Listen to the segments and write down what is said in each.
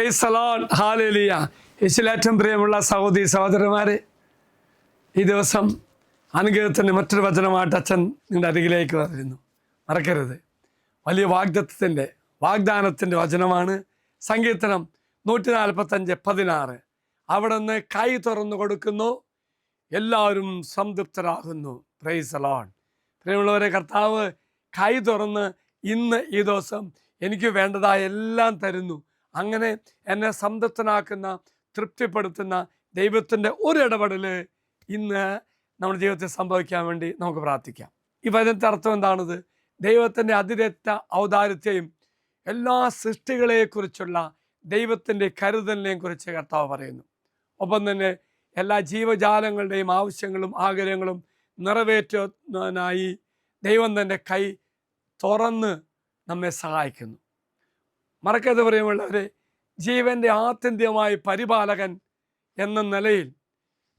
Price the lord, hallelujah. യേശുവിലേറ്റവും പ്രിയമുള്ള സഹോദരി സഹോദരന്മാരെ, ഈ ദിവസം അനുഗ്രഹത്തിൻ്റെ മറ്റൊരു വചനമായിട്ട് അച്ഛൻ നിങ്ങളുടെ അരികിലേക്ക് വരുന്നു. മറക്കരുത്, വലിയ വാഗ്ദാനത്തിൻ്റെ വചനമാണ്. സങ്കീർത്തനം 145:16. അവിടെ നിന്ന് കൈ തുറന്നു കൊടുക്കുന്നു, എല്ലാവരും സംതൃപ്തരാകുന്നു. Price the Lord. പ്രിയമുള്ളവരെ, കർത്താവ് കൈ തുറന്ന് ഇന്ന് ഈ ദിവസം എനിക്ക് വേണ്ടതായ എല്ലാം തരുന്നു. അങ്ങനെ എന്നെ സംതൃപ്തനാക്കുന്ന, തൃപ്തിപ്പെടുത്തുന്ന ദൈവത്തിൻ്റെ ഒരു ഇടപെടൽ ഇന്ന് നമ്മുടെ ജീവിതത്തിൽ സംഭവിക്കാൻ വേണ്ടി നമുക്ക് പ്രാർത്ഥിക്കാം. ഈ വചനത്തിൻ്റെ അർത്ഥം എന്താണത്? ദൈവത്തിൻ്റെ അതിരറ്റ ഔദാര്യത്തെയും എല്ലാ സൃഷ്ടികളെക്കുറിച്ചുള്ള ദൈവത്തിൻ്റെ കരുതലിനെയും കുറിച്ച് കർത്താവ് പറയുന്നു. ഒപ്പം തന്നെ എല്ലാ ജീവജാലങ്ങളുടെയും ആവശ്യങ്ങളും ആഗ്രഹങ്ങളും നിറവേറ്റുന്നതിനായി ദൈവം തൻ്റെ കൈ തുറന്ന് നമ്മെ സഹായിക്കുന്നു. മറക്കാതെ പറയുമുള്ളവരെ, ജീവൻ്റെ ആത്യന്തികമായ പരിപാലകൻ എന്ന നിലയിൽ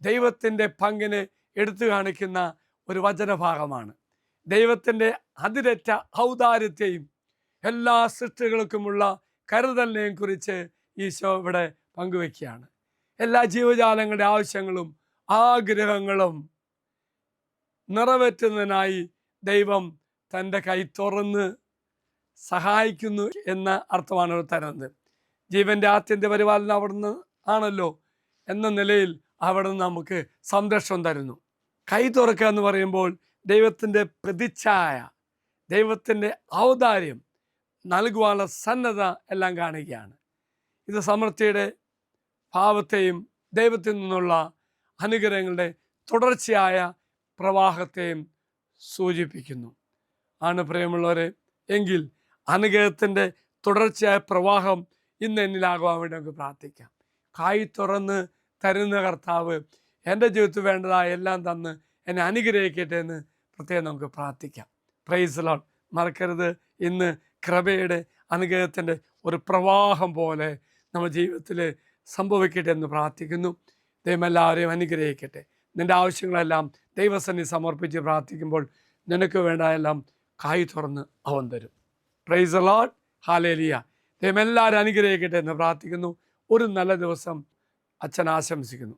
ദൈവത്തിൻ്റെ പങ്കിനെ എടുത്തു കാണിക്കുന്ന ഒരു വചനഭാഗമാണ്. ദൈവത്തിൻ്റെ അതിരറ്റ ഔദാര്യത്തെയും എല്ലാ സൃഷ്ടികൾക്കുമുള്ള കരുതലിനെയും കുറിച്ച് ഈശോ ഇവിടെ പങ്കുവയ്ക്കുകയാണ്. എല്ലാ ജീവജാലങ്ങളുടെ ആവശ്യങ്ങളും ആഗ്രഹങ്ങളും നിറവേറ്റുന്നതിനായി ദൈവം തൻ്റെ കൈ തുറന്ന് സഹായിക്കുന്നു എന്ന അർത്ഥമാണ് അവർ തരുന്നത്. ജീവൻ്റെ ആത്യന്തിക പരിപാലനം അവിടുന്ന് ആണല്ലോ എന്ന നിലയിൽ അവിടുന്ന് നമുക്ക് സംരക്ഷണം തരുന്നു. കൈ തുറക്കുക എന്ന് പറയുമ്പോൾ ദൈവത്തിൻ്റെ പ്രതിച്ഛായ, ദൈവത്തിൻ്റെ ഔദാര്യം നൽകുവാനുള്ള സന്നദ്ധ എല്ലാം കാണുകയാണ്. ഇത് സമൃദ്ധിയുടെ ഭാവത്തെയും ദൈവത്തിൽ നിന്നുള്ള അനുഗ്രഹങ്ങളുടെ തുടർച്ചയായ പ്രവാഹത്തെയും സൂചിപ്പിക്കുന്നു. ആണ് പ്രിയമുള്ളവരെ, എങ്കിൽ അനുഗ്രഹത്തിൻ്റെ തുടർച്ചയായ പ്രവാഹം ഇന്ന് എന്നിലാകുവാൻ വേണ്ടി നമുക്ക് പ്രാർത്ഥിക്കാം. കൈ തുറന്ന് തരുന്ന കർത്താവ് എൻ്റെ ജീവിതത്തിൽ വേണ്ടതായ എല്ലാം തന്ന് എന്നെ അനുഗ്രഹിക്കട്ടെ എന്ന് പ്രത്യേകം നമുക്ക് പ്രാർത്ഥിക്കാം. Price the Lord. മറക്കരുത്, ഇന്ന് കൃപയുടെ അനുഗ്രഹത്തിൻ്റെ ഒരു പ്രവാഹം പോലെ നമ്മുടെ ജീവിതത്തിൽ സംഭവിക്കട്ടെ എന്ന് പ്രാർത്ഥിക്കുന്നു. ദൈവം എല്ലാവരെയും അനുഗ്രഹിക്കട്ടെ. നിൻ്റെ ആവശ്യങ്ങളെല്ലാം ദൈവസന്നിധി സമർപ്പിച്ച് പ്രാർത്ഥിക്കുമ്പോൾ നിനക്ക് വേണ്ട എല്ലാം കൈ തുറന്ന് അവൻ തരും. Price the lord, hallelujah. ദൈവം എല്ലാവരും അനുഗ്രഹിക്കട്ടെ എന്ന് പ്രാർത്ഥിക്കുന്നു. ഒരു നല്ല ദിവസം അച്ഛൻ ആശംസിക്കുന്നു.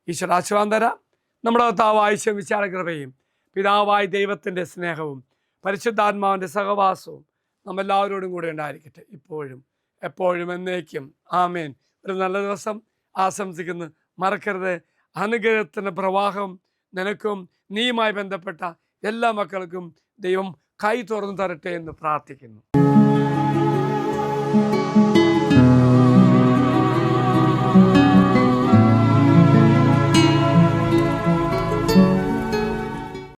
ഈശ്വര ആശീർവാദം തരാം. നമ്മുടെ കർത്താവായ മിശിഹായുടെ കൃപയും പിതാവായ ദൈവത്തിൻ്റെ സ്നേഹവും പരിശുദ്ധാത്മാവിൻ്റെ സഹവാസവും നമ്മെല്ലാവരോടും കൂടെ ഉണ്ടായിരിക്കട്ടെ, ഇപ്പോഴും എപ്പോഴും എന്നേക്കും. ആമേൻ. ഒരു നല്ല ദിവസം ആശംസിക്കുന്നു. മറക്കരുത്, അനുഗ്രഹത്തിൻ്റെ പ്രവാഹം നിനക്കും നീയുമായി ബന്ധപ്പെട്ട എല്ലാ മക്കൾക്കും ദൈവം കൈ തുറന്നു തരട്ടെ എന്ന് പ്രാർത്ഥിക്കുന്നു.